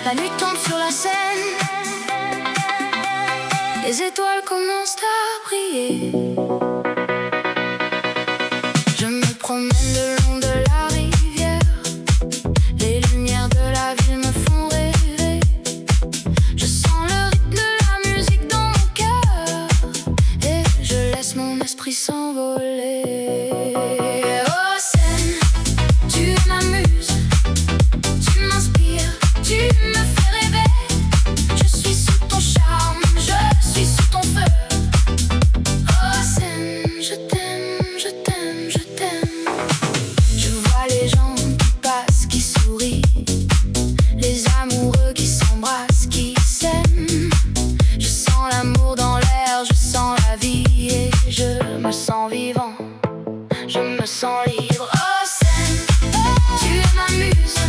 La nuit tombe sur la scène, les étoiles commencent à briller. Je me promène le long de la rivière, les lumières de la ville me font rêver. Je sens le rythme de la musique dans mon cœur et je laisse mon esprit s'envoler. Oh scène, tu m'amuses, tu m'inspires, tu me fais rêver. Je suis sous ton charme, je suis sous ton feu. Oh scène, je t'aime, je t'aime, je t'aime. Je vois les gens qui passent, qui sourient, les amoureux qui s'embrassent, qui s'aiment. Je sens l'amour dans l'air, je sens la vie et je me sens vivant, je me sens libre. Oh scène, tu m'amuses,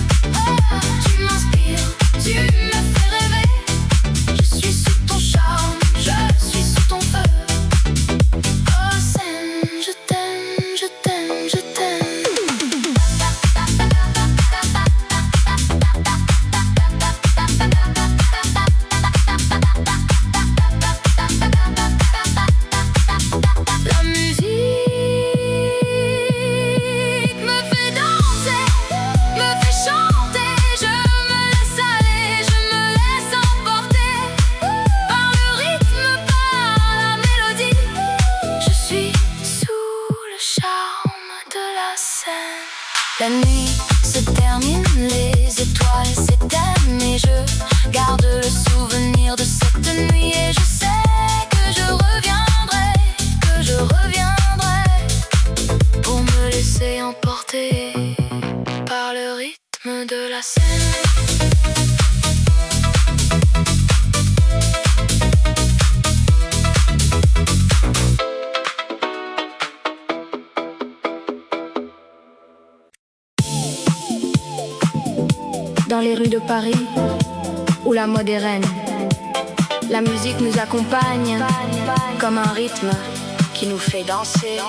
tu m'inspires, tu me fais rêver. Je suis sous ton charme, je suis sous ton feu. Oh scène, je t'aime, je t'aime, je t'aime. La musique me fait danser, me fait chanter. Je me laisse aller, je me laisse emporter par le rythme, par la mélodie. Je suis sous le charme de la scène. La nuit se termine, les étoiles s'éteignent et je garde le souvenir de cette nuit. Et je sais que je reviendrai, que je reviendrai pour me laisser emporter par le rythme de la scène. Dans les rues de Paris, où la mode est reine, la musique nous accompagne comme un rythme qui nous fait danser.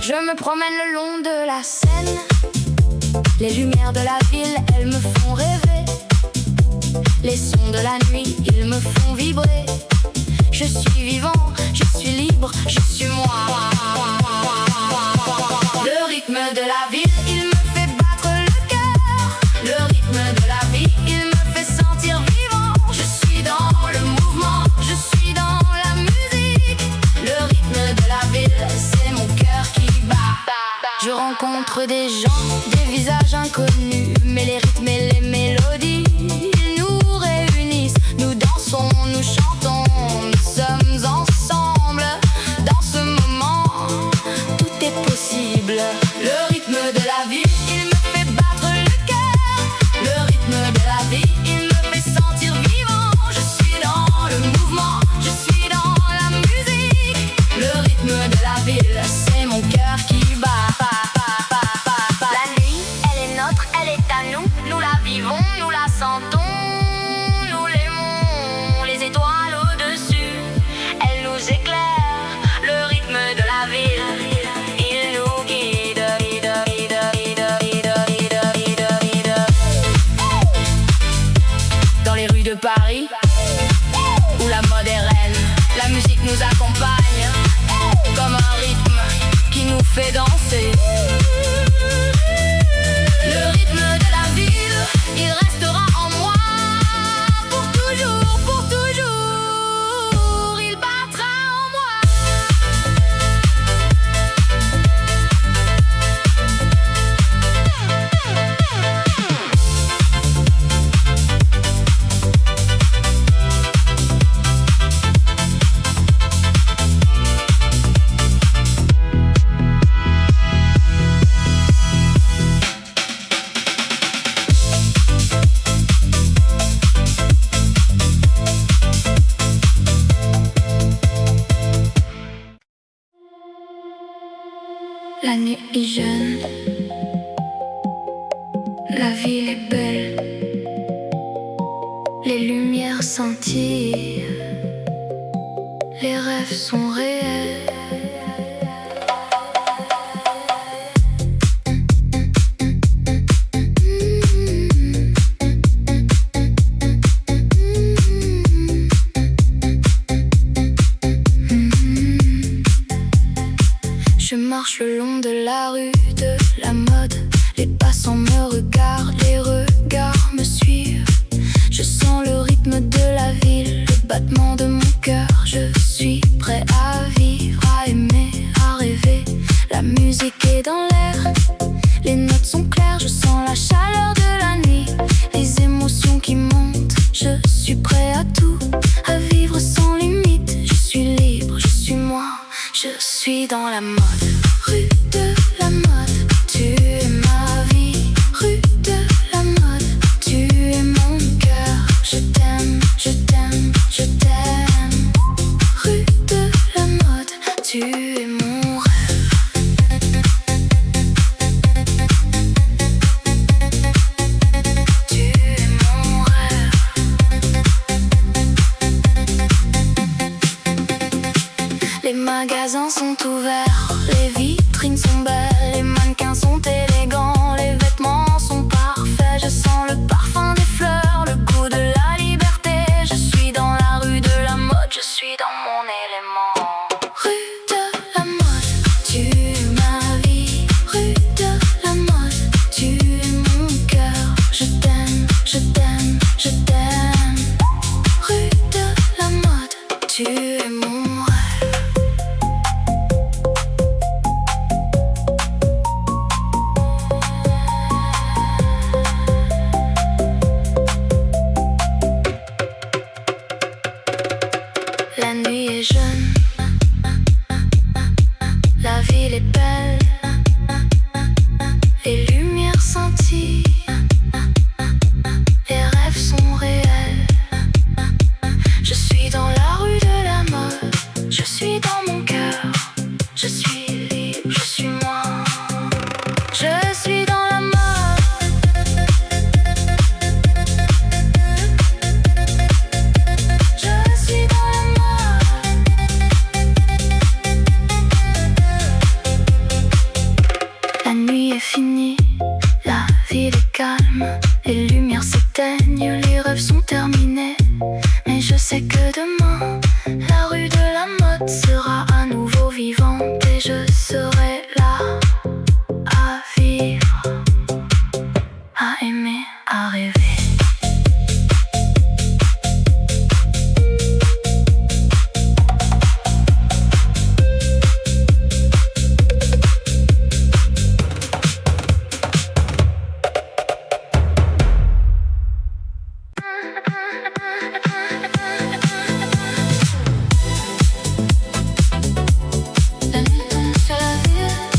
Je me promène le long de la Seine. Les lumières de la ville, elles me font rêver. Les sons de la nuit, ils me font vibrer. Je suis vivant, je suis libre, je suis moi. Le rythme de la ville, il me fait battre le cœur. Le rythme de la vie, il me fait sentir vivant. Je suis dans le mouvement, je suis dans la musique. Le rythme de la ville, c'est mon cœur qui bat. Je rencontre des gens, des visages inconnus, mais les rythmes et les mélodies, ils nous réunissent. Nous dansons, nous chantons, nous sommes ensemble. Dans ce moment, tout est possible. Le rythme de la vie, il me fait battre le cœur. Le rythme de la vie, il me fait sentir vivant. Je suis dans le mouvement, je suis dans la musique. Le rythme de la ville, c'est mon cœur qui bat. La nuit, elle est nôtre, elle est à nous. Nous la vivons, nous la sentons, nous l'aimons. Les étoiles au-dessus, elles nous éclairent. Le rythme de la ville, il nous guide. Dans les rues de Paris, où la mode est reine, la musique nous accompagne comme un rythme qui nous fait danser. Le rythme de la ville, il restera en moi pour toujours, pour toujours. Il battra en moi. La nuit est jeune, la ville est belle, les lumières scintillent, les rêves sont réels. Je marche le long de la rue de la mode. Les passants me regardent, les regards me suivent. Je sens le rythme de la ville, le battement de mon cœur. Je suis prêt à vivre, à aimer, à rêver. La musique est dans l'air, les notes sont claires. Je sens la chaleur de la nuit, les émotions qui montent. Je suis prêt à tout, à vivre sans limite. Je suis libre, je suis moi, je suis dans la mode. Rue de la mode, tu es ma vie. Rue de la mode, tu es mon cœur. Je t'aime, je t'aime, je t'aime. Rue de la mode, tu es mon rêve. Tu es mon rêve. Les magasins sont ouverts, les vitrines sont belles, les mannequins sont élégants, les vêtements sont parfaits. Je sens le parfum des fleurs, le goût de la liberté. Je suis dans la rue de la mode, je suis dans mon élément. Rue de la mode, tu es ma vie. Rue de la mode, tu es mon cœur. Je t'aime, je t'aime, je t'aime. Rue de la mode, tu es mon rêve. La nuit est jeune, la ville est belle, les lumières scintillent, les rêves sont réels. Je suis dans la rue de la mode, je suis dans mon cœur. Je suis libre, je suis moi, je suis dans la mode. Je suis dans la mode. La nuit est finie, la ville est calme, les lumières s'éteignent, les rêves sont terminés. Mais je sais que demain, la rue de la mode sera à nouveau vivante et je serai là à vivre, à aimer, à rêver. La nuit tombe sur la ville.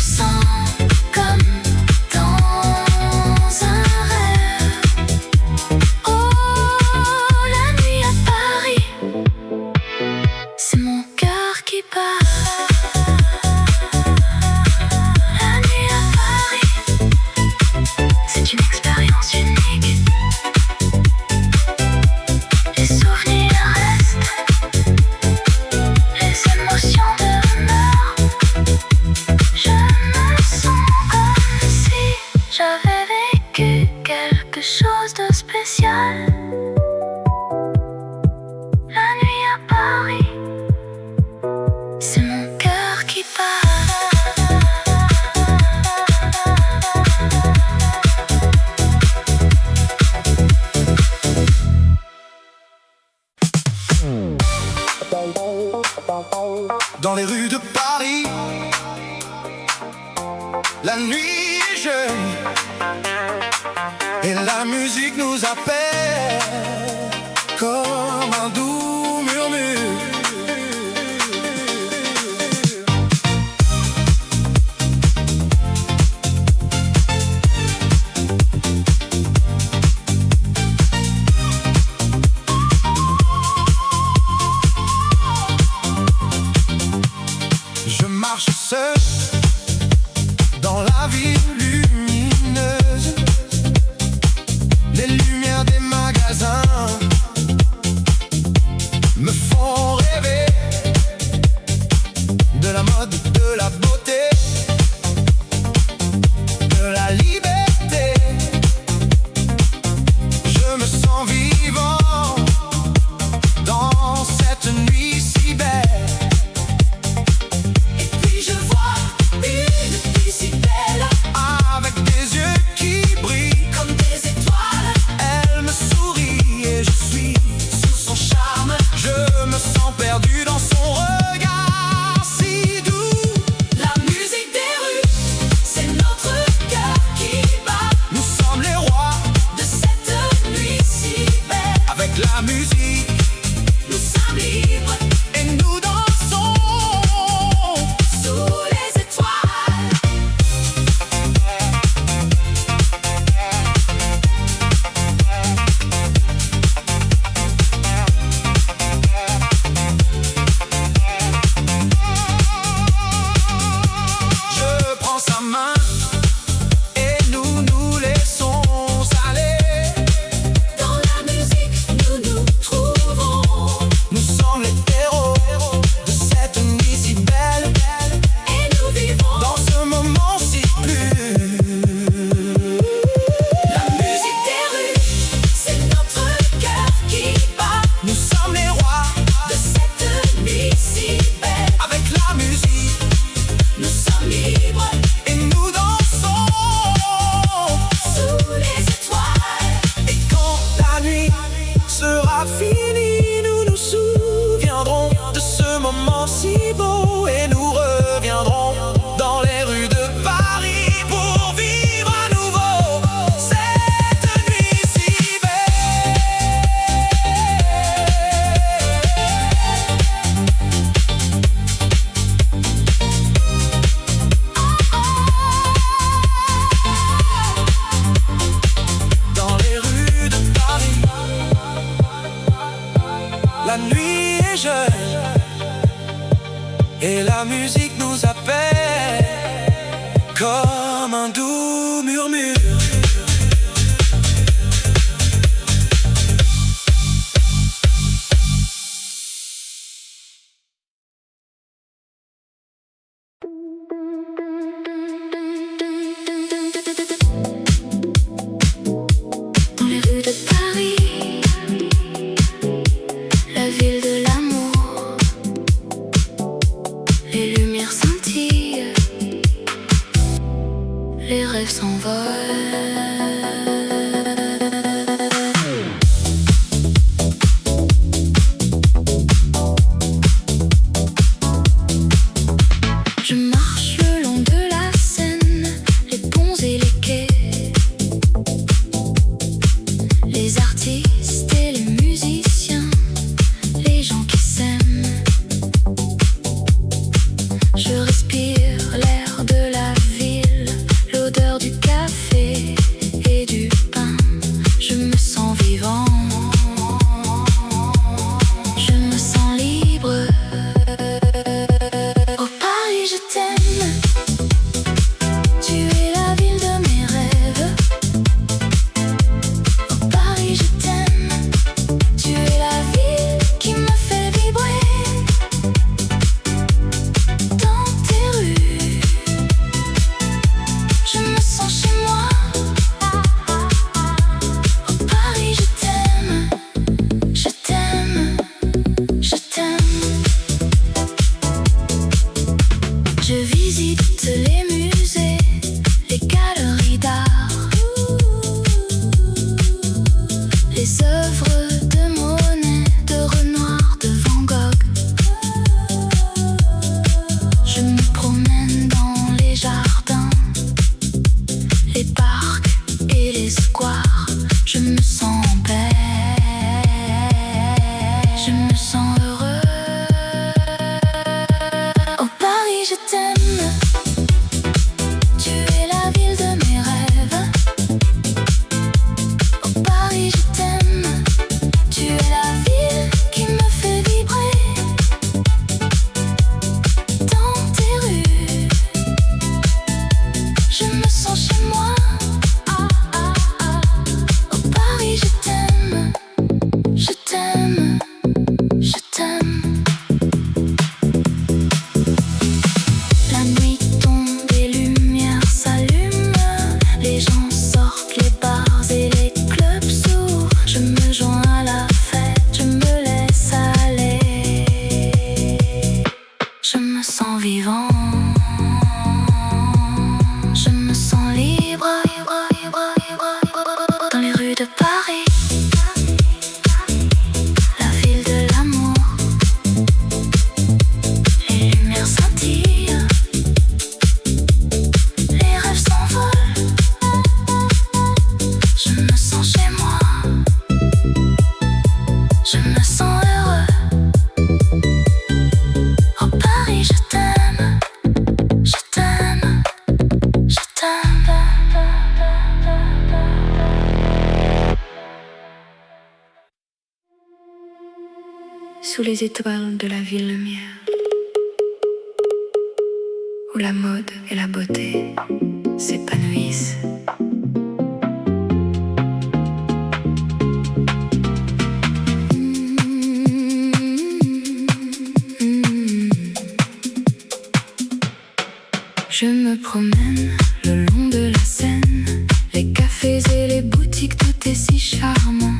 sens comme dans un rêve. Oh, la nuit à Paris, c'est mon cœur qui bat. La nuit à Paris, c'est une expérience unique. Les souvenirs restent, les émotions demeurent. Je me sens comme si j'avais vécu quelque chose de spécial. La nuit à Paris, c'est mon cœur qui bat. Dans les rues de Paris, la nuit est jeune et la musique nous appelle comme un doux murmure. Je marche seul dans la ville lumineuse. Les lumières des magasins me font rêver de la mode, de la beauté, de la liberté. Je me sens vivant dans cette nuit si belle. Je vois une fille si belle, avec des yeux qui brillent comme des étoiles. Elle me sourit et je suis sous son charme. Je me sens perdu dans son regard si doux. La musique des rues, c'est notre cœur qui bat. Nous sommes les rois de cette nuit si belle. Avec la musique, nous sommes libres et nous dansons sous les étoiles. Je prends sa main et nous nous laissons aller. Dans la musique, nous nous trouvons. Nous sommes les héros de cette nuit si belle. Et nous vivons dans ce moment si plus. La musique des rues, c'est notre cœur qui bat. Nous sommes les rois de cette nuit si belle. Avec la musique, nous sommes libres et nous dansons sous les étoiles. Et quand la nuit sera finie, nous nous souviendrons de ce moment si beau et nous reviendrons dans les rues de Paris pour vivre à nouveau cette nuit si belle. Dans les rues de Paris, la nuit est jeune et la musique nous appelle comme un doux murmure. Dans les rues de Paris, la ville de l'amour, les lumières scintillent, les rêves s'envolent. Je marche le long de la Seine, les ponts et les quais, les artistes et les musiciens, les gens qui s'aiment. Je respire l'air de la sous les étoiles de la ville lumière, où la mode et la beauté s'épanouissent. Je me promène le long de la Seine, les cafés et les boutiques, tout est si charmant.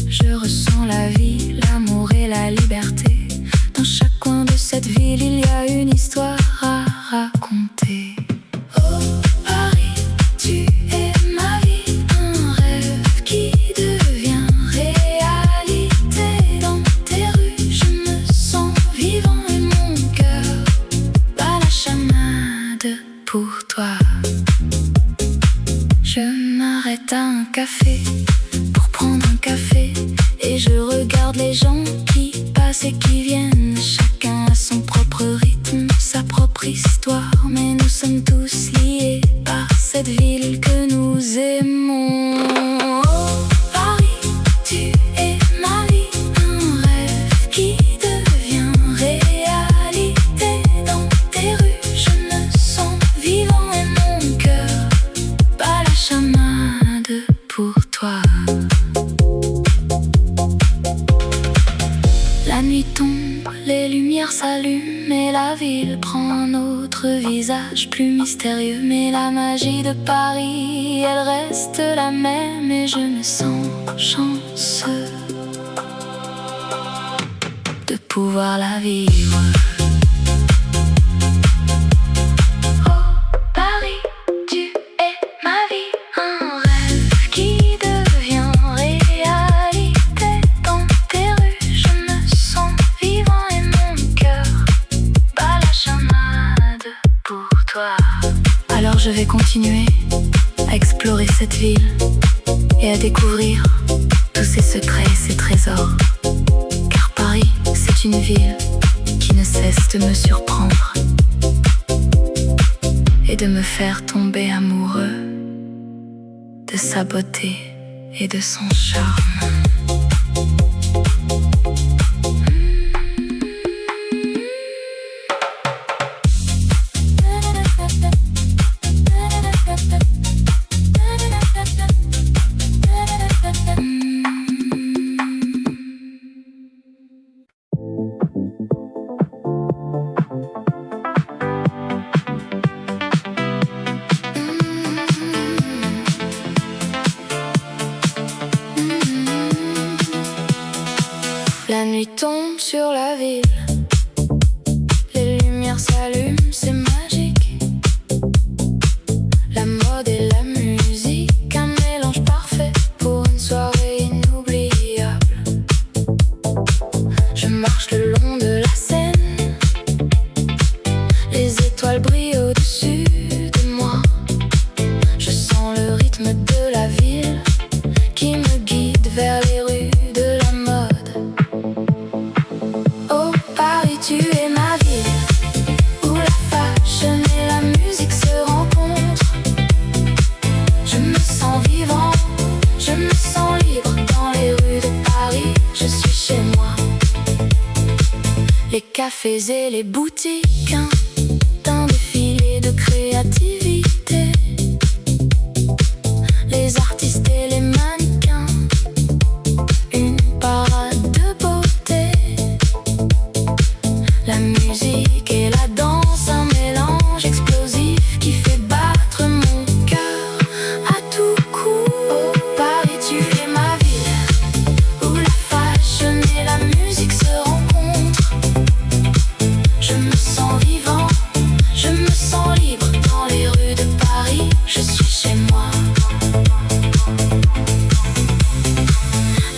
Je ressens la vie, l'amour et la liberté. Dans chaque coin de cette ville, il y a une histoire à raconter. Oh Paris, tu es ma vie, un rêve qui devient réalité. Dans tes rues, je me sens vivant et mon cœur bat la chamade pour toi. Je m'arrête à un café pour prendre un café et je regarde les gens qui passent et qui viennent. Chacun a son propre rythme, sa propre histoire, mais nous sommes tous liés par cette ville que nous aimons. Oh Paris, tu es ma vie, un rêve qui devient réalité. Dans tes rues, je me sens vivant et mon cœur bat la chamade pour toi. La nuit tombe, les lumières s'allument et la ville prend un autre visage plus mystérieux. Mais la magie de Paris, elle reste la même et je me sens chanceux de pouvoir la vivre. Oh Paris, tu es ma vie, un rêve qui devient réalité. Dans tes rues, je me sens vivant et mon cœur bat la chamade pour toi. Alors je vais continuer à explorer cette ville et à découvrir tous ses secrets et ses trésors. Car Paris, c'est une ville qui ne cesse de me surprendre et de me faire tomber amoureux de sa beauté et de son charme. La nuit tombe sur la ville, les lumières s'allument, c'est magique. La mode et la musique, un mélange parfait pour une soirée inoubliable. Je marche le long de la Seine, les étoiles brillent au-dessus de moi. Je sens le rythme de la ville qui me guide vers les rues de la mode. Oh Paris, tu es ma ville, où la fashion et la musique se rencontrent. Je me sens vivant, je me sens libre dans les rues de Paris. Je suis chez moi. Les cafés et les boutiques, un défilé de créativité. Les artistes et les mannequins, une parade de beauté. La musique et la danse, un mélange explosif qui fait battre mon cœur à tout coup. Oh Paris, tu es ma ville, où la fashion et la musique se rencontrent. Je me sens vivant, je me sens libre dans les rues de Paris. Je suis chez moi.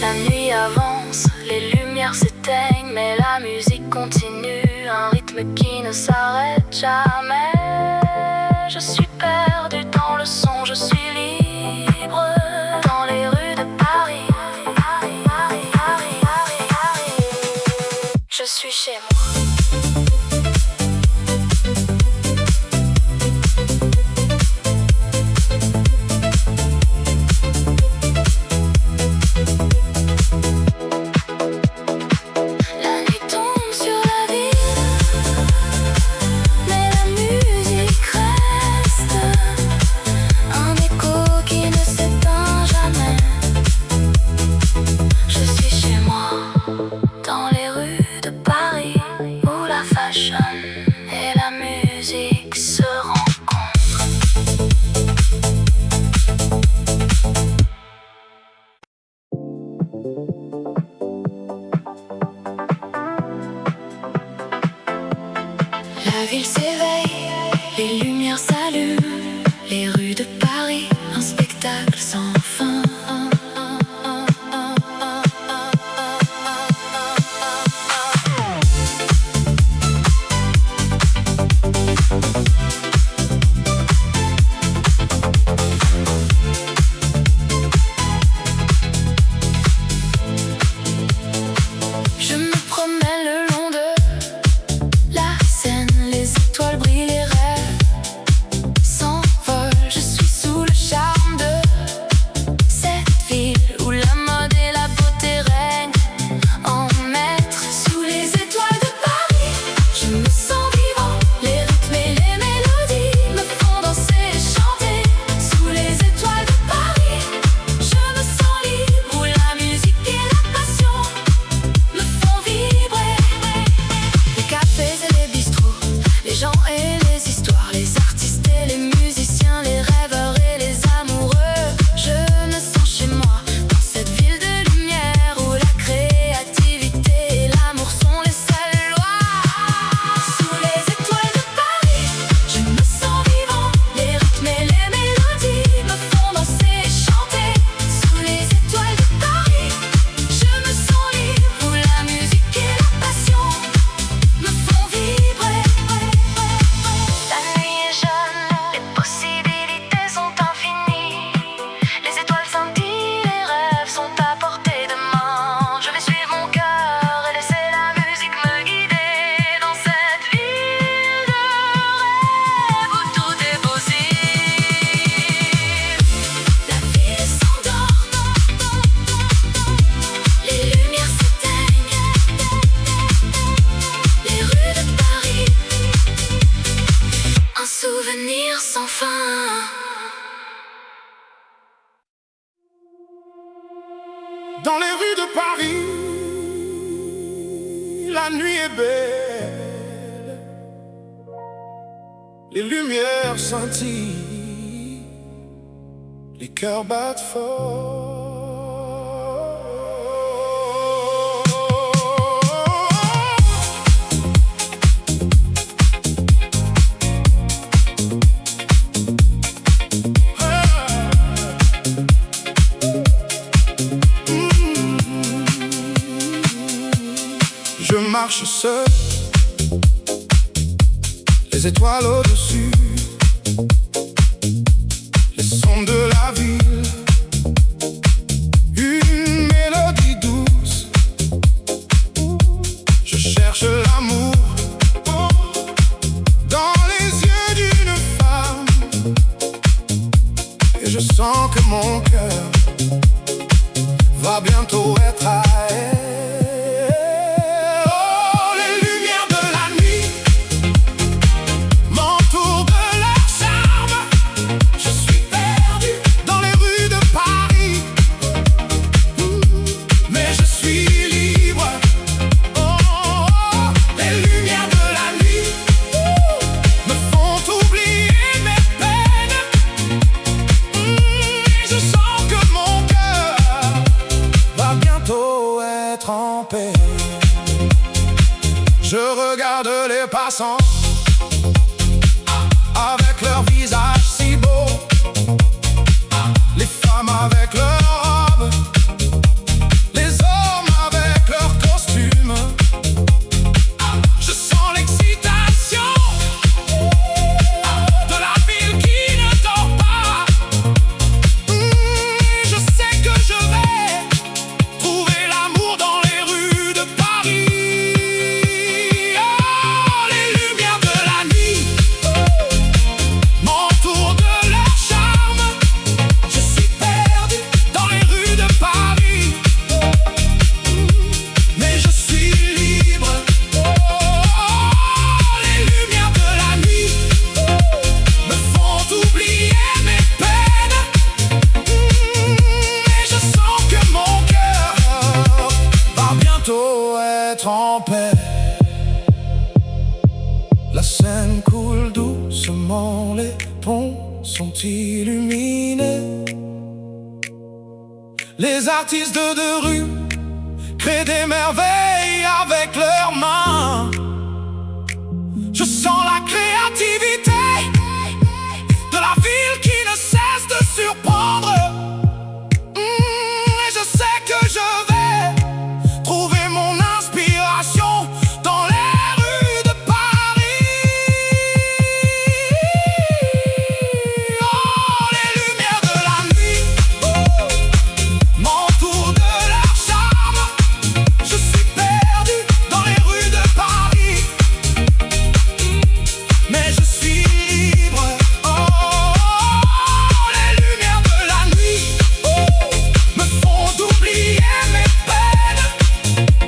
La nuit avance, les lumières s'éteignent, mais la musique continue, un rythme qui ne s'arrête jamais. Je suis perdu dans le son, je suis libre dans les rues de Paris. Je suis chez moi. La Dans les rues de Paris, la nuit est belle, les lumières scintillent, les cœurs battent fort. Je marche seul, les étoiles au-dessus, les sons de la ville, une mélodie douce. Je cherche l'amour dans les yeux d'une femme, et je sens que mon cœur va bientôt être à elle. Je regarde les passants avec leur visage si beau, les femmes avec leurs robes, les hommes avec leurs costumes. Je sens l'excitation de la ville qui ne dort pas. Je sais que je vais trouver l'amour dans les rues de Paris. En paix. La Seine coule doucement, les ponts sont illuminés. Les artistes de rue créent des merveilles avec leurs mains. Je sens la créativité de la ville qui ne cesse de surprendre. Et je sais que je vais trouver mon inspiration dans les rues de Paris. Oh, les lumières de la nuit m'entourent de leur charme. Je suis perdu dans les rues de Paris, mais je suis libre. Oh, les lumières de la nuit me font oublier mes peines.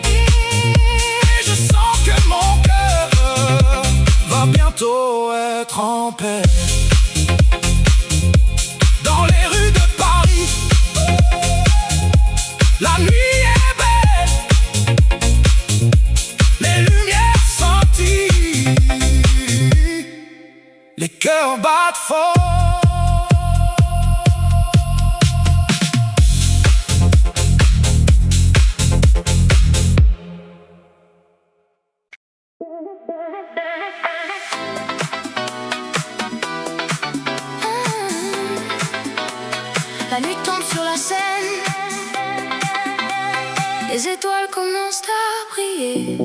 Et je sens que mon cœur va bientôt être en paix. Dans les rues de Paris, la nuit est belle, les lumières scintillent, les cœurs battent fort. La nuit tombe sur la Seine, les étoiles commencent à briller.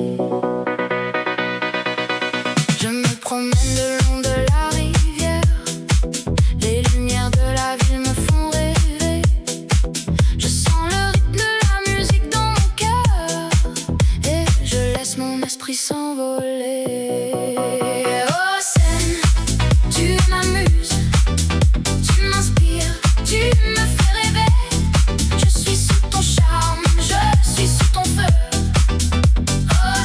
Je me promène le long de la rivière, les lumières de la ville me font rêver. Je sens le rythme de la musique dans mon cœur, et je laisse mon esprit s'envoler. Oh Seine, tu m'amuses, tu m'inspires, tu me fais rêver. Je suis sous ton charme, je suis sous ton feu. Oh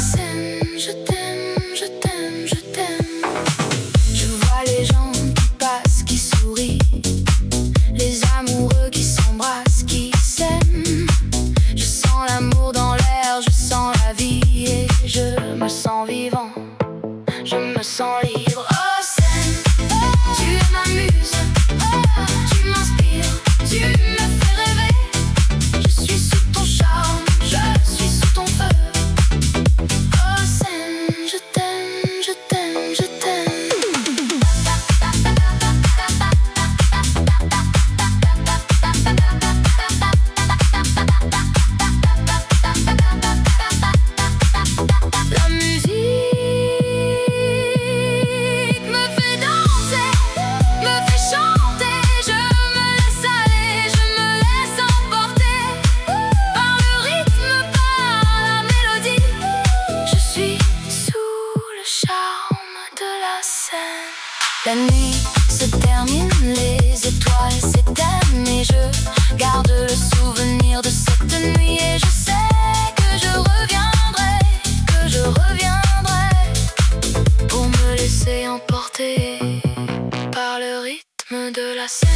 la Seine.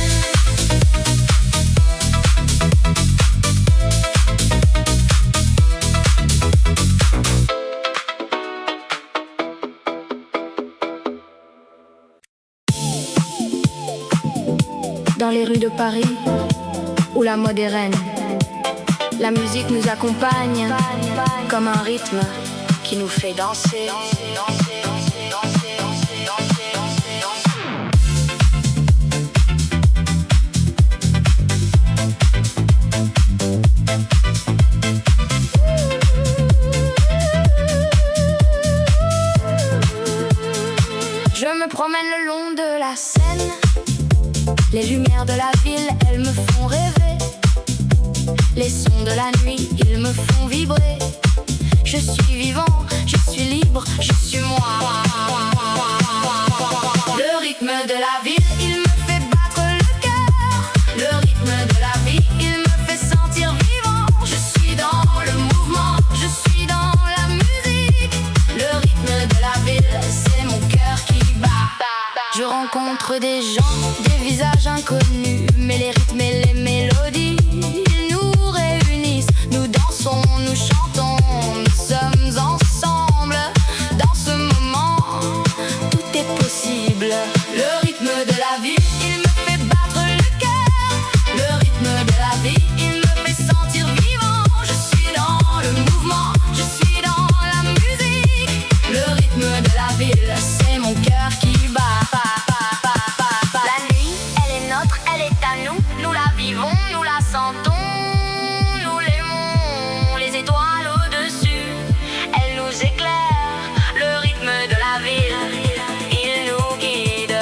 Dans les rues de Paris, où la mode est reine, la musique nous accompagne comme un rythme qui nous fait danser. Je me promène le long de la Seine. Les lumières de la ville, elles me font rêver. Les sons de la nuit, ils me font vibrer. Je suis vivant, je suis libre, je suis moi. Le rythme de la ville, il me fait battre le cœur. Le rythme de la vie, il me fait sentir vivant. Je suis dans le mouvement, je suis dans la musique. Le rythme de la ville, c'est mon cœur qui bat. Je rencontre des gens, des visages inconnus, mais les rythmes et les mélodies, ils nous réunissent. Nous dansons, nous chantons, nous sommes ensemble. Dans ce moment, tout est possible. Le rythme de la vie, il me fait battre le cœur. Le rythme de la vie, il me fait sentir vivant. Je suis dans le mouvement, je suis dans la musique. Le rythme de la ville, c'est mon cœur qui bat. La nuit, elle est nôtre, elle est à nous. Nous la vivons, nous la sentons, nous l'aimons. Les étoiles au-dessus, elles nous éclairent. Le rythme de la ville, il nous guide.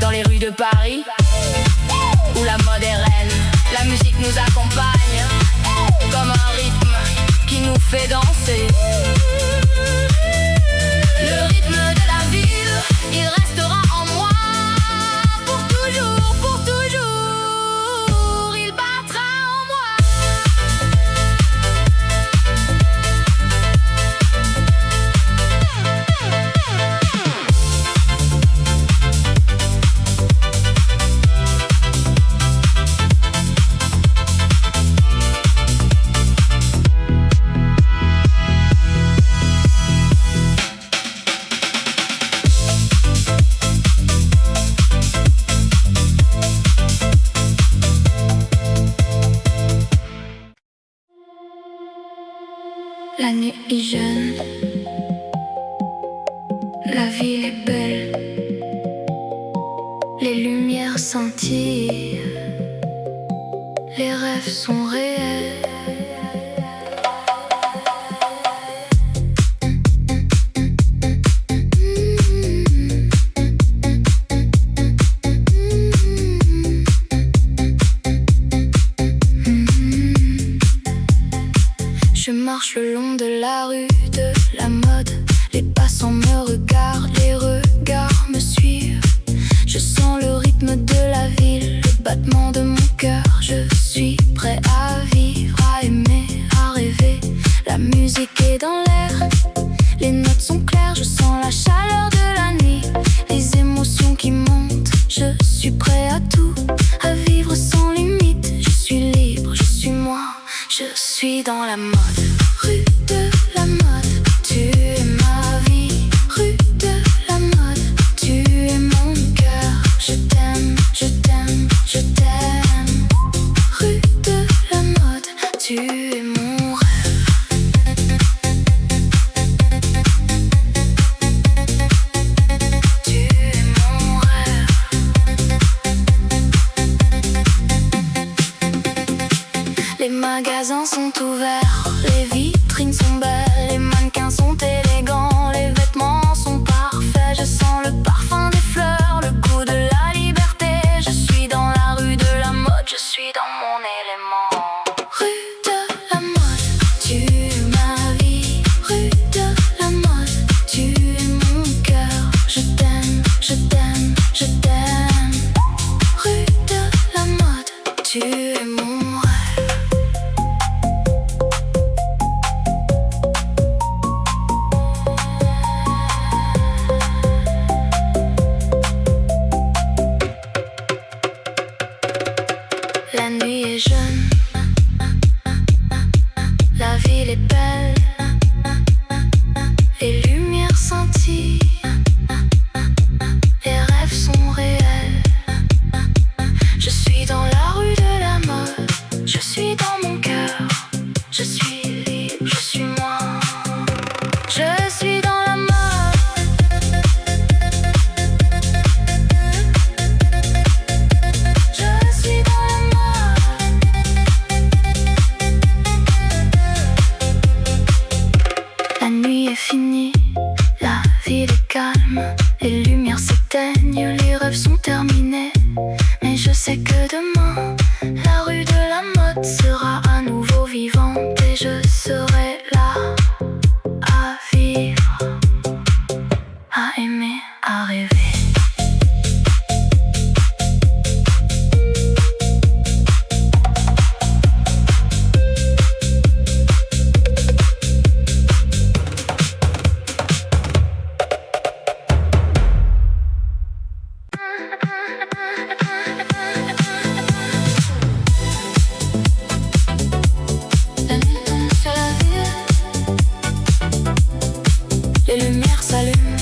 Dans les rues de Paris, où la mode est reine, la musique nous accompagne comme un rythme qui nous fait danser. Le rythme de la ville, il restera en moi pour toujours, pour toujours. Il battra en moi. La nuit est jeune, la ville est belle, les lumières scintillent, les rêves sont réels. Je marche le long de la rue de la mode. Les passants me regardent, les regards me suivent. Je sens le rythme de la ville, le battement de mon cœur. Je suis prêt à vivre, à aimer, à rêver. La musique est dans l'air, les notes sont claires. Je sens la chaleur de la nuit, les émotions qui montent. Je suis prêt à tout, à vivre sans limite. Je suis libre, je suis moi, je suis dans la mode. Rue de la mode, tu es ma vie. Rue de la mode, tu es mon cœur. Je t'aime, je t'aime, je t'aime. Rue de la mode, tu es mon rêve. Tu es mon rêve. Les magasins sont ouverts, les vitrines sont belles, les mannequins sont élégants, les vêtements sont parfaits. Je sens le parfum des fleurs, le goût de la liberté. Je suis dans la rue de la mode, je suis dans mon élément. Rue de la mode, tu es ma vie. Rue de la mode, tu es mon cœur. Je t'aime, je t'aime, je t'aime. Rue de la mode, tu es mon rêve. calme, les lumières s'éteignent, les rêves sont terminés. Mais je sais que demain, la rue de la mode sera à nouveau vivante et je serai là à vivre, à aimer, à rêver. Les lumières s'allument,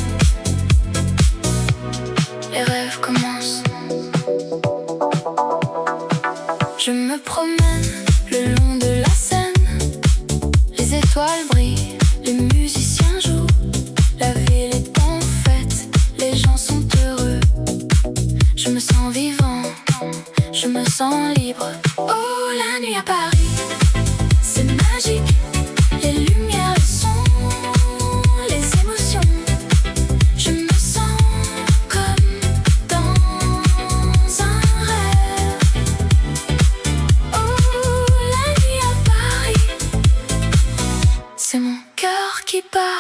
les rêves commencent. Je me promène le long de la Seine, les étoiles brillent, les musiciens jouent. La ville est en fête, les gens sont heureux. Je me sens vivant, je me sens libre. Oh, la nuit à Paris, c'est magique. Les lumières, le son, les émotions. Je me sens comme dans un rêve. Oh, la nuit à Paris, c'est mon cœur qui bat.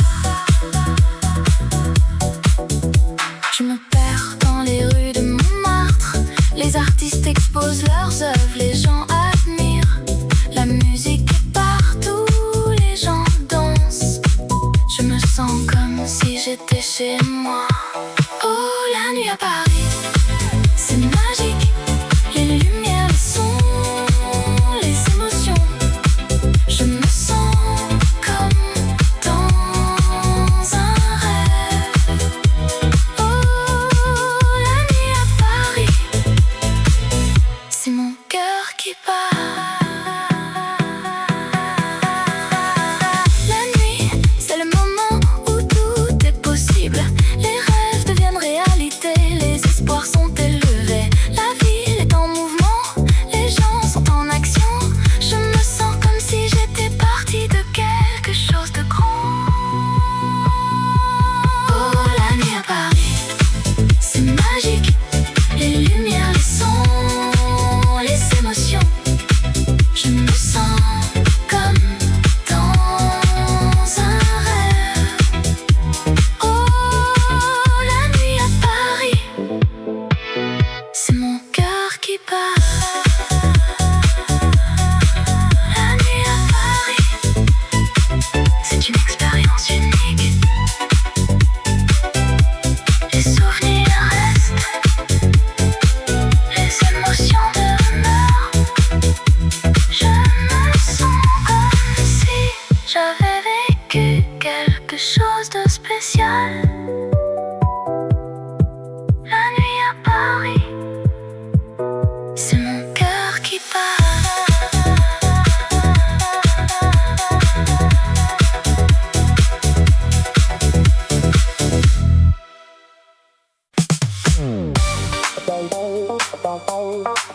Je me perds dans les rues de Montmartre. Les artistes exposent leurs œuvres, les gens admirent. La musique est partout, les gens dansent. Je me sens comme si j'étais chez moi. Oh, la nuit à Paris, c'est magique. Les lumières, le son, les émotions. Je me sens comme dans un rêve. Oh, la nuit à Paris, c'est mon cœur qui bat. La nuit, c'est le moment où tout est possible. Les rêves deviennent réalité, les espoirs sont élevés. La ville est en mouvement, les gens sont en action. Je me sens comme si j'étais partie de quelque chose de grand. Oh, la nuit à Paris, c'est magique. Les lumières, les sons, les émotions. Je me sens comme dans un rêve. Oh, la nuit à Paris, c'est mon cœur qui bat. La nuit à Paris, c'est une expérience unique. Les souvenirs restent, les émotions demeurent. Je me sens comme si j'avais vécu quelque chose de spécial. La nuit à Paris, c'est mon cœur qui bat.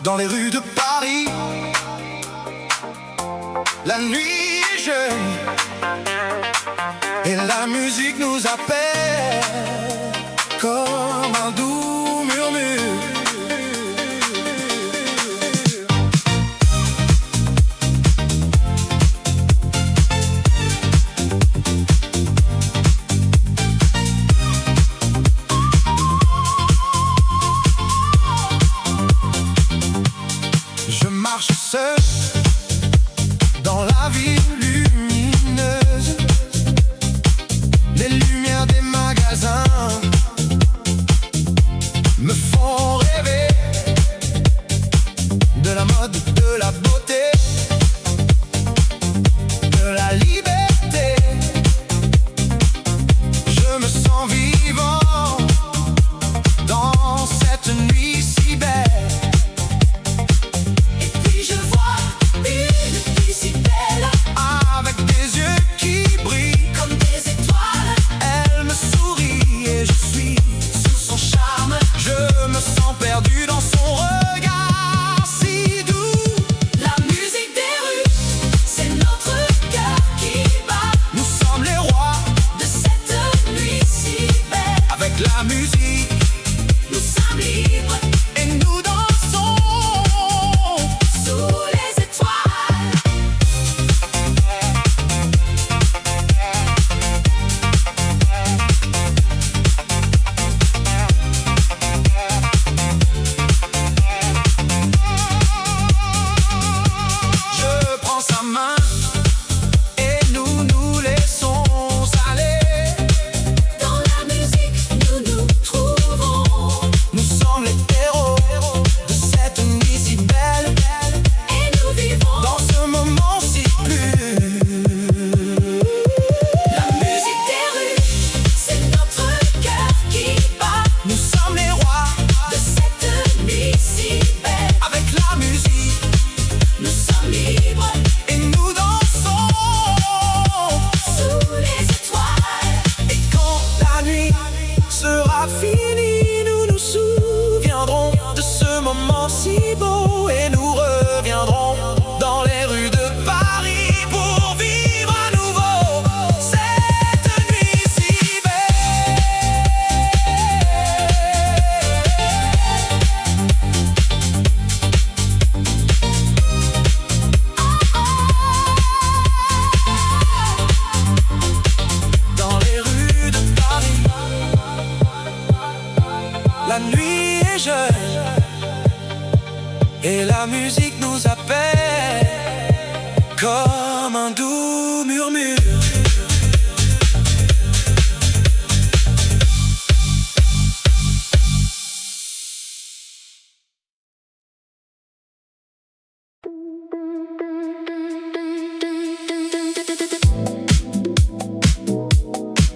Dans les rues de Paris, la nuit est jeune et la musique nous appelle comme un doux murmure. Je marche seul dans la ville lumineuse. Les lumières des magasins me font sera fini, nous nous souviendrons de ce moment si beau et nous reviendrons dans les rues de Paris pour vivre à nouveau cette nuit si belle. Dans les rues de Paris, la nuit est jeune et la musique nous appelle comme un doux murmure.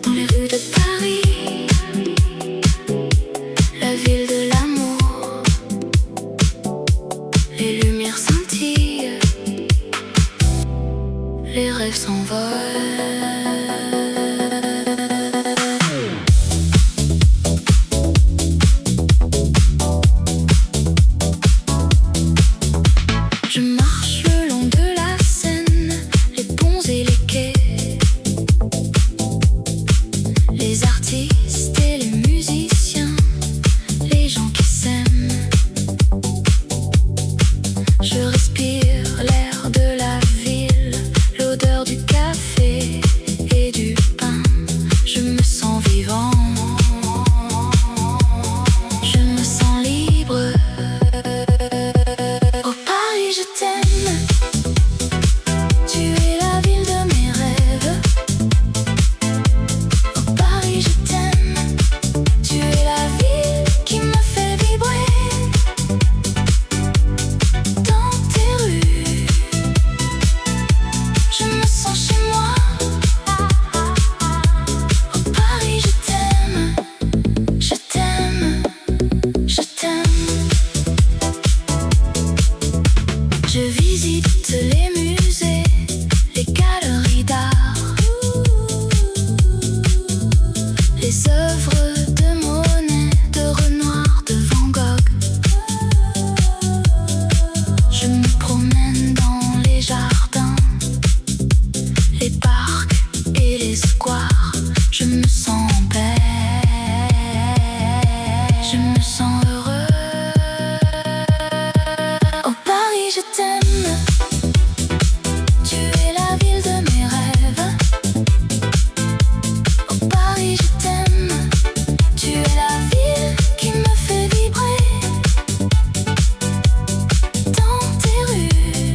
Dans les rues de Paris, la ville de l'amour, les lumières scintillent, les rêves s'envolent. Je marche le long de la Seine, les ponts et les quais, les artistes et les musiciens, les gens qui s'aiment. Je respire l'air de la ville, l'odeur du café et du pain. Je me sens vivant, je me sens libre. Oh Paris, je t'aime, tu es la ville de mes rêves. Oh Paris, je t'aime, tu es la ville qui me fait vibrer. Dans tes rues, je me sens chez moi. Oh Paris, je t'aime, je t'aime, je t'aime. Je visite les musées, les galeries d'art, les œuvres de Monet, de Renoir, de Van Gogh. Je me promène dans les jardins, les parcs et les squares. Je me sens en paix, je me sens heureux. Oh Paris, je t'aime, tu es la ville de mes rêves. Oh Paris, je t'aime, tu es la ville qui me fait vibrer. Dans tes rues,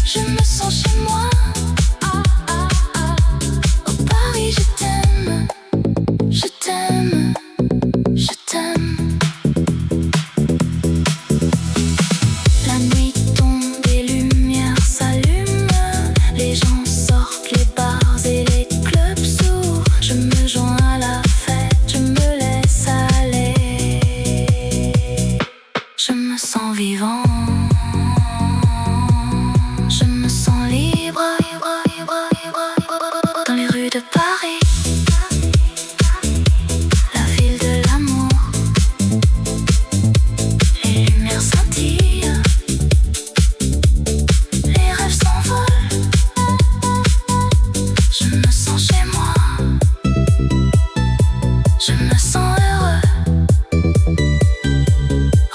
je me sens chez moi. Oh Paris, je t'aime, je t'aime, je t'aime. La nuit tombe, les lumières s'allument, les gens sortent, les bars et les clubs s'ouvrent. Je me joins à la fête, je me laisse aller. Je me sens vivant, je me sens libre. Dans les rues de Paris, la ville de l'amour, les lumières scintillent, les rêves s'envolent. Je me sens chez moi, je me sens heureux.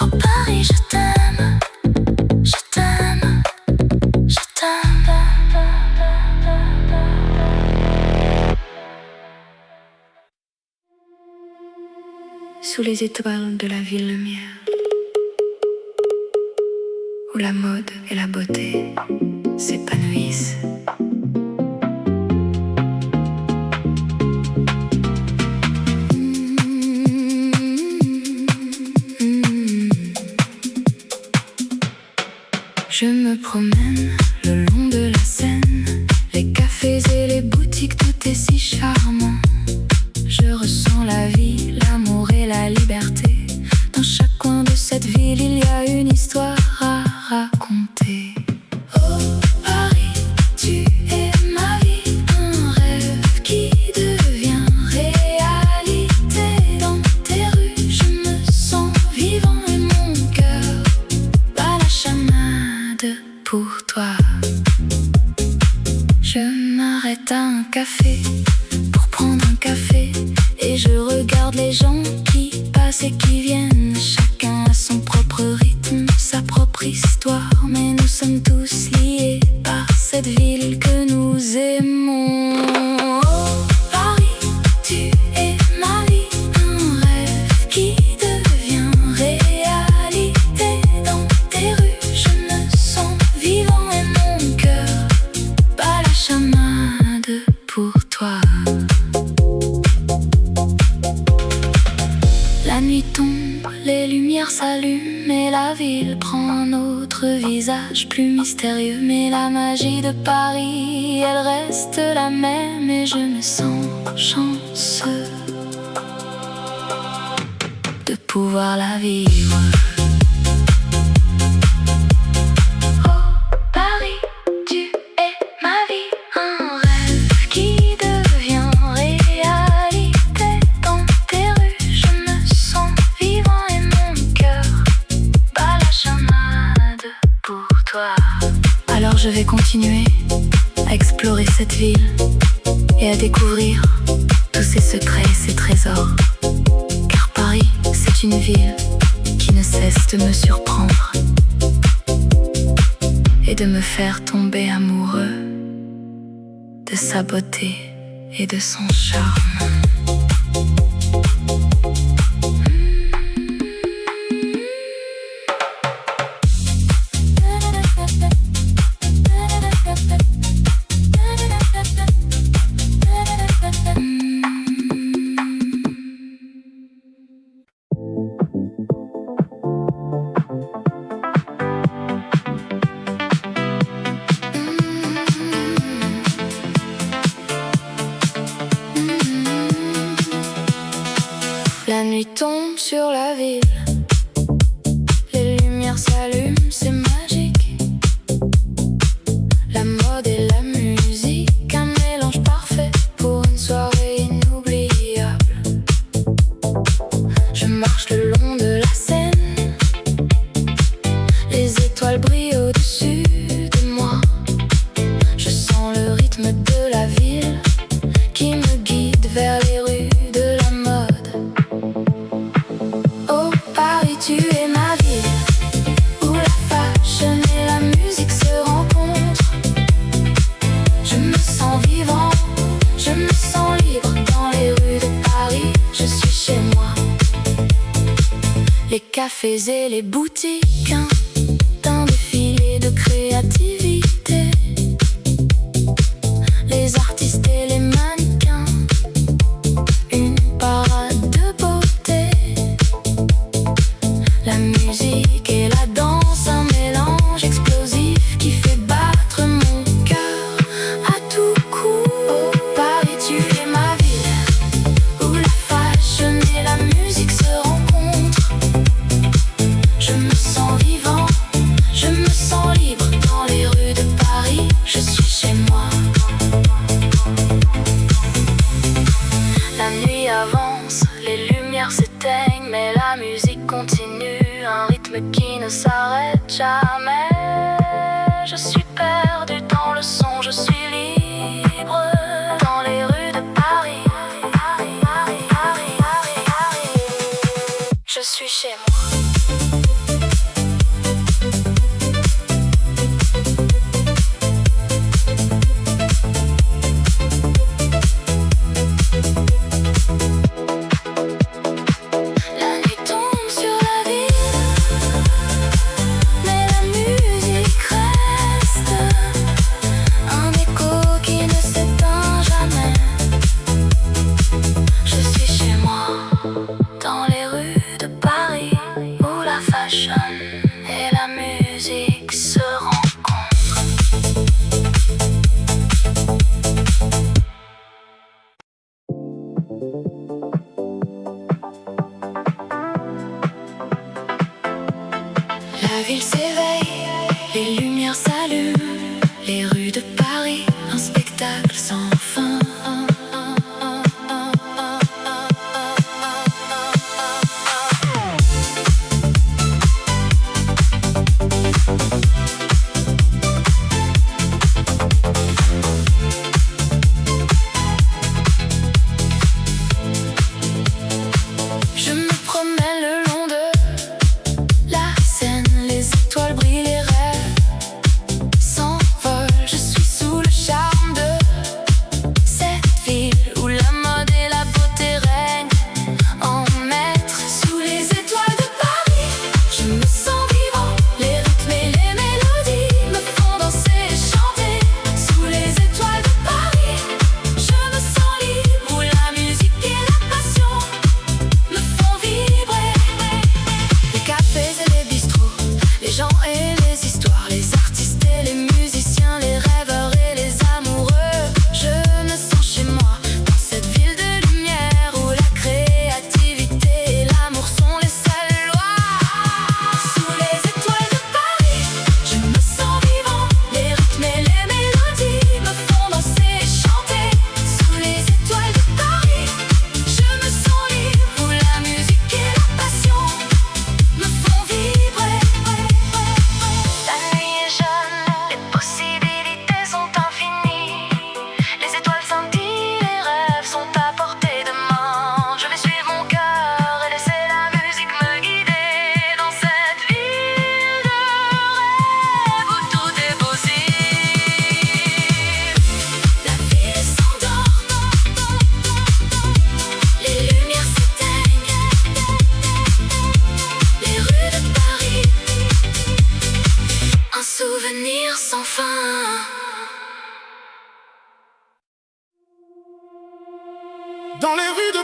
Oh Paris, je t'aime, je t'aime, je t'aime. Sous les étoiles de la ville lumière, où la mode et la beauté s'épanouissent. Je me promène le long de la Seine, les cafés et les boutiques, tout est si charmant. Je ressens la vie, l'amour et la liberté. Dans chaque coin de cette ville, il y a une histoire à raconter. Oh Paris, tu es ma vie, un rêve qui devient réalité. et qui viennent. Chacun a son propre rythme, sa propre histoire. Mais nous sommes tous liés par cette ville que nous aimons. Oh Paris, tu es ma vie, un rêve qui devient réalité. Dans tes rues, je me sens vivant et mon cœur bat la chamade pour toi. La nuit tombe, les lumières s'allument et la ville prend un autre visage plus mystérieux. Mais la magie de Paris, elle reste la même et je me sens chanceux de pouvoir la vivre. Alors je vais continuer à explorer cette ville et à découvrir tous ses secrets et ses trésors. Car Paris, c'est une ville qui ne cesse de me surprendre et de me faire tomber amoureux de sa beauté et de son charme. La nuit tombe sur la ville, les lumières s'allument, c'est magique. La mode et la musique, un mélange parfait pour une soirée inoubliable. Je marche le long de la Seine, les étoiles brillent au-dessus de moi. Je sens le rythme de la ville qui me guide vers les rues de la mode. Oh Paris, tu es ma ville, où la fashion et la musique se rencontrent. Je me sens vivant, je me sens libre dans les rues de Paris. Je suis chez moi. Les cafés et les boutiques, d'un défilé de créativité. Les artistes et les mannequins, une parade de beauté. La musique et la danse, un mélange explosif qui fait battre mon cœur à tout coup. Oh Paris, tu es ma ville, où la fashion et la musique se rencontrent. Je me sens vivant, je me sens libre dans les rues de Paris. Je suis chez moi. La nuit avance, les lumières s'éteignent, mais la musique continue, un rythme qui ne s'arrête jamais. Je suis perdu dans le son, je suis libre dans les rues de Paris. Je suis chez moi. La nuit tombe sur la ville, mais la musique reste un écho qui ne s'éteint jamais. Je suis chez moi, dans les rues de Paris, où la fashion et la musique se rencontrent. La ville s'éveille, les lumières s'allument, les rues de Paris, un spectacle sans fin.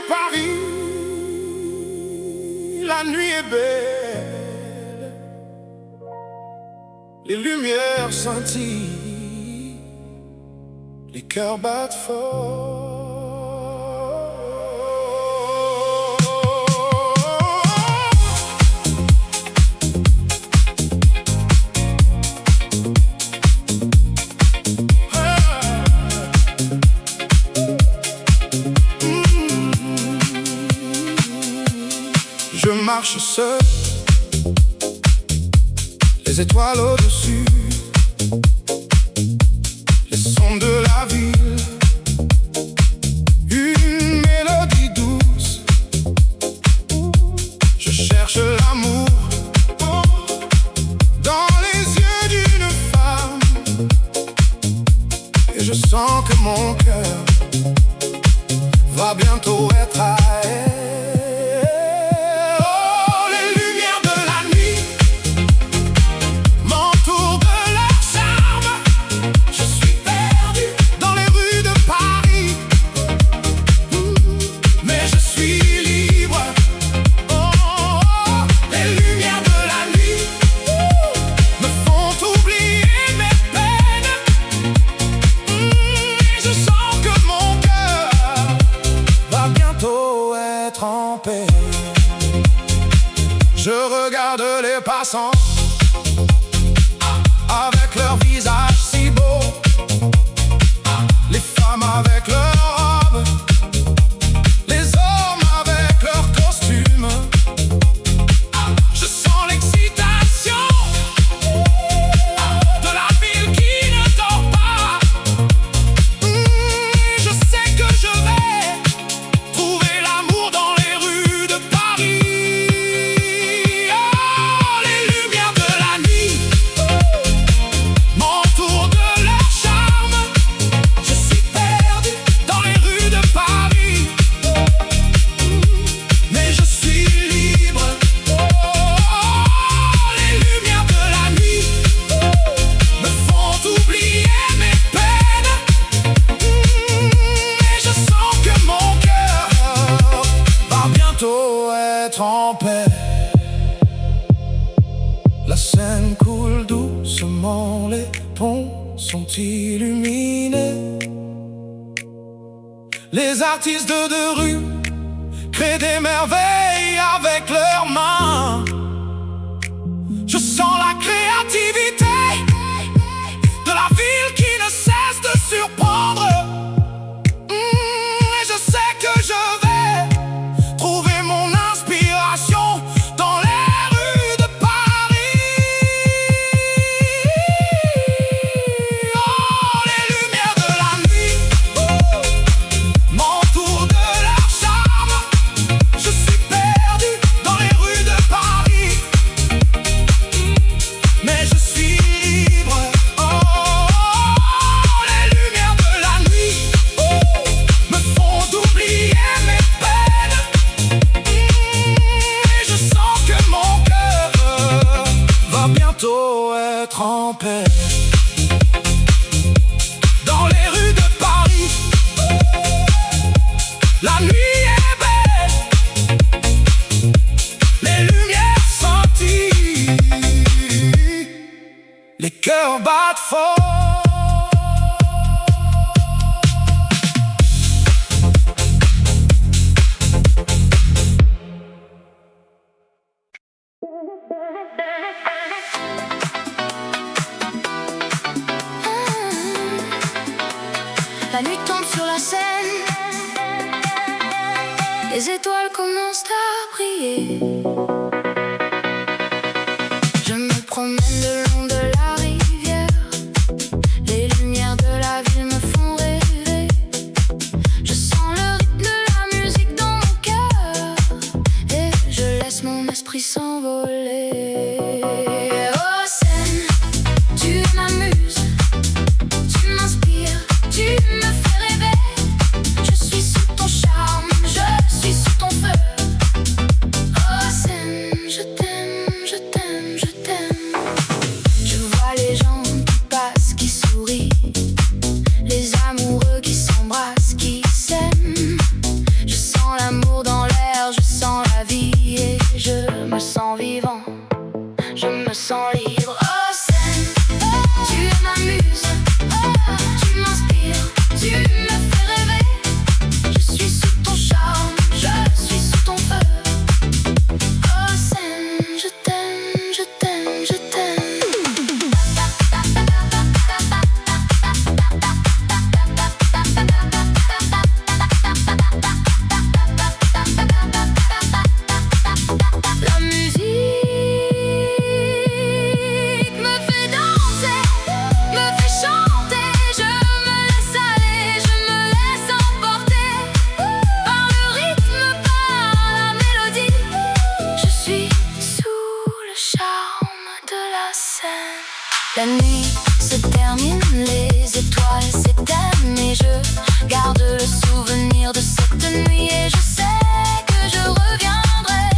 Paris, la nuit est belle, les lumières scintillent, les cœurs battent fort. Je marche seul, les étoiles au-dessus, les sons de la ville, une mélodie douce. Je cherche l'amour dans les yeux d'une femme, et je sens que mon cœur va bientôt être à elle. Je regarde les passants avec leur visage si beau, les femmes avec leurs robes, les hommes avec leurs costumes. Je sens l'excitation de la ville qui ne dort pas. Je sais que je vais trouver l'amour dans les rues de Paris. En paix. La Seine coule doucement, les ponts sont illuminés. Les artistes de rue créent des merveilles avec leurs mains. Je sens la créativité de la ville qui ne cesse de surprendre. Et je sais que je vais trouver mon inspiration dans les rues de Paris. Oh, les lumières de la nuit m'entourent de leur charme. Je suis perdu dans les rues de Paris, mais je suis libre. Oh, les lumières de la nuit me font oublier mes peines. Je sens que mon cœur va bientôt être en paix. Dans les rues de Paris, la nuit est belle, les lumières scintillent, les cœurs battent fort. La nuit tombe sur la Seine, les étoiles commencent à briller. Je me promène le long de la rivière, les lumières de la ville me font rêver. Je sens le rythme de la musique dans mon cœur, et je laisse mon esprit s'envoler. Oh Seine, tu m'amuses, tu m'inspires, tu me fais rêver. Je suis sous ton charme, je suis sous ton feu. Oh Seine, je t'aime, je t'aime, je t'aime. Je vois les gens qui passent, qui sourient, les amoureux qui s'embrassent, qui s'aiment. Je sens l'amour La nuit se termine, les étoiles s'éteignent et je garde le souvenir de cette nuit. Et je sais que je reviendrai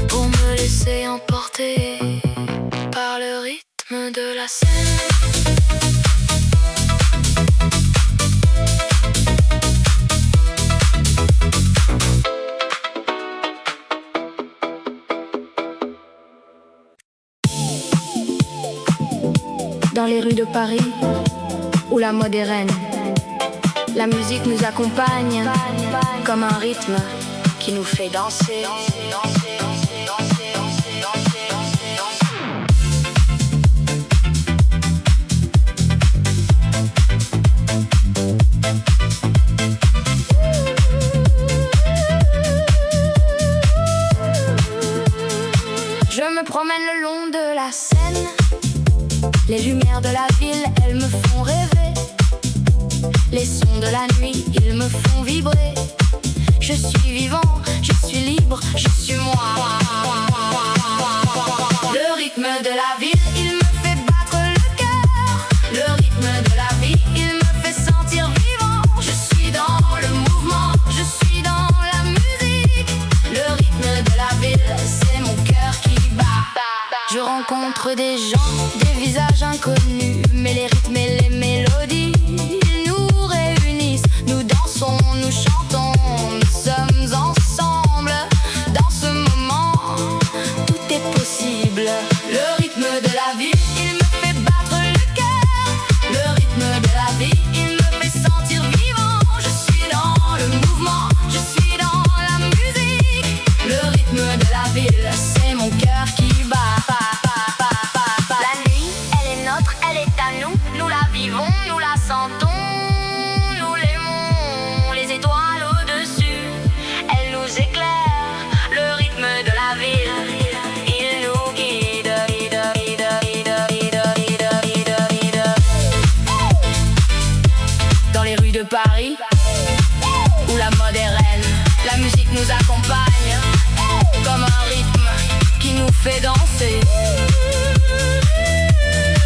pour me laisser emporter par le rythme de la scène. Dans les rues de Paris, où la mode est reine, la musique nous accompagne comme un rythme qui nous fait danser. Je me promène le long de la Seine. Les lumières de la ville, elles me font rêver. Les sons de la nuit, ils me font vibrer. Je suis vivant, je suis libre, je suis moi. Le rythme de la ville, il me fait battre le cœur. Le rythme de la vie, il me fait sentir vivant. Je suis dans le mouvement, je suis dans la musique. Le rythme de la ville, c'est mon cœur qui bat. Je rencontre des gens, des visages inconnus, mais les rythmes et les mélodies, ils nous réunissent. Nous dansons, nous chantons, nous sommes ensemble. Dans ce moment, tout est possible. Le rythme de la vie, il me fait battre le cœur. Le rythme de la vie, il me fait sentir vivant. Je suis dans le mouvement, je suis dans la musique. Le rythme de la ville, c'est mon cœur qui bat. La nuit, elle est nôtre, elle est à nous. Nous la vivons, nous la sentons, nous l'aimons. Les étoiles au-dessus, elles nous éclairent. Le rythme de la ville, il nous guide. Dans les rues de Paris, où la mode est reine, la musique nous accompagne comme un rythme qui nous fait danser.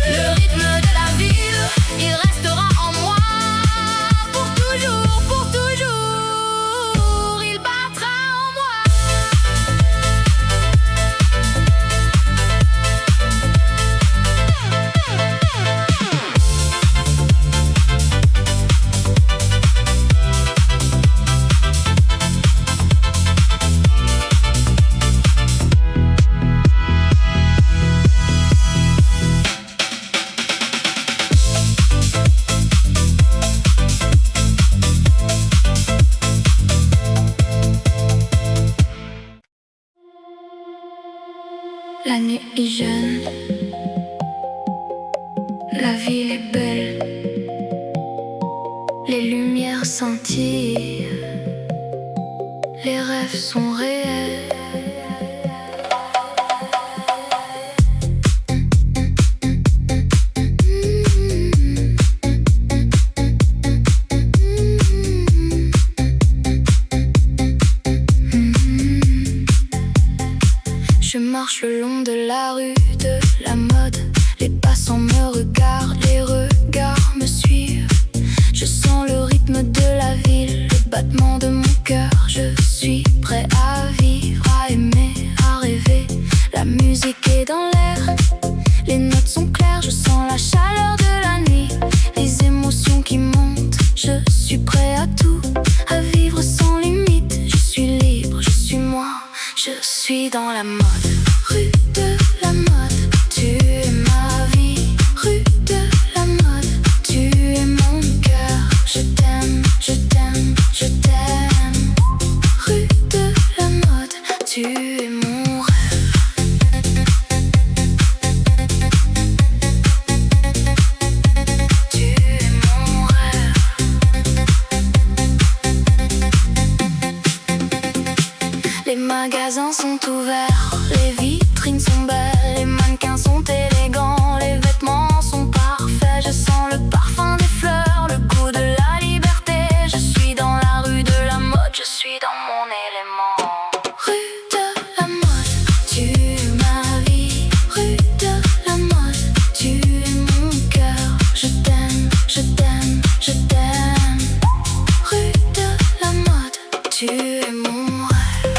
Le rythme de la ville, il restera en moi pour toujours, pour toujours. Il battra en moi. La nuit est jeune, la ville est belle, les lumières scintillent, les rêves sont réels. Je marche le long de la rue de la mode. Les passants me regardent, les regards me suivent. Je sens le rythme de la ville, le battement de mon cœur. Je suis prêt à vivre, à aimer, à rêver. La musique est dans l'air, les notes sont claires. Je sens la chaleur de la nuit, les émotions qui montent. Je suis prêt à tout, à vivre sans limite. Je suis libre, je suis moi, je suis dans la mode. Rue de la mode, tu es ma vie. Rue de la mode, tu es mon cœur. Je t'aime, je t'aime, je t'aime. Rue de la mode, tu es mon rêve. Tu es mon rêve. Les magasins sont ouverts, les vitrines sont belles, les mannequins sont élégants, les vêtements sont parfaits. Je sens le parfum des fleurs, le goût de la liberté. Je suis dans la rue de la mode, je suis dans mon élément. Rue de la mode, tu es ma vie. Rue Tu es mon rêve.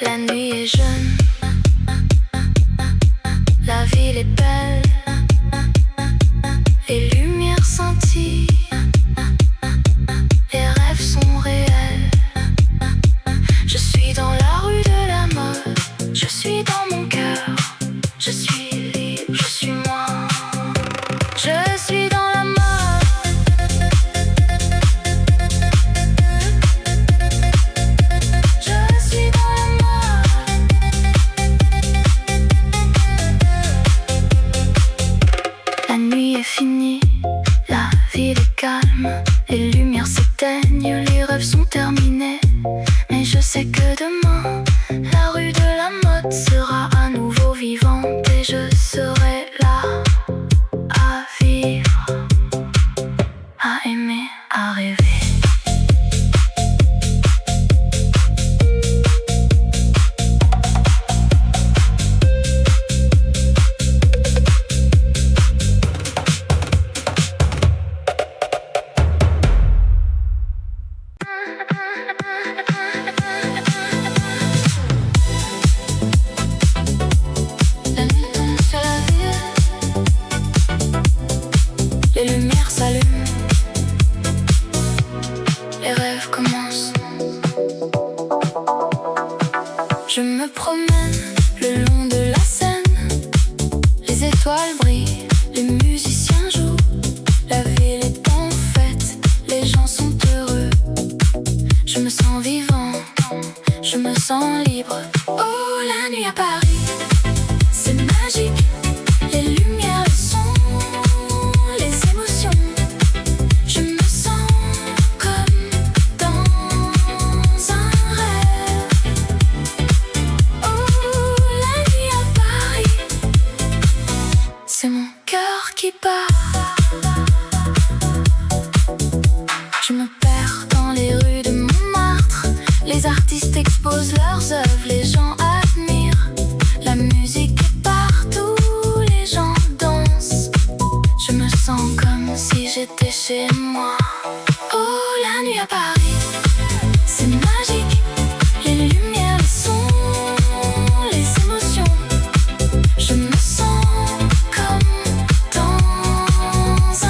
La nuit est jeune, la ville est belle, les lumières scintillent, les rêves sont réels. Je suis dans la rue de la mode, je suis dans mon cœur, je suis libre, je suis moi. Je suis dans la mode. Je suis dans la mode. La nuit est finie, la ville est calme, les lumières s'éteignent, les rêves sont terminés. Mais je sais que demain, la rue de la mode sera à nouveau vivante et je serai là à vivre, à aimer, à rêver. La nuit tombe sur la ville, les lumières s'allument, les rêves commencent. Je me promène le long de la Seine, les étoiles brillent, les musiciens jouent, la ville est en fête, les gens sont heureux. Je me sens vivant, je me sens libre. Oh, la nuit à Paris, c'est magique.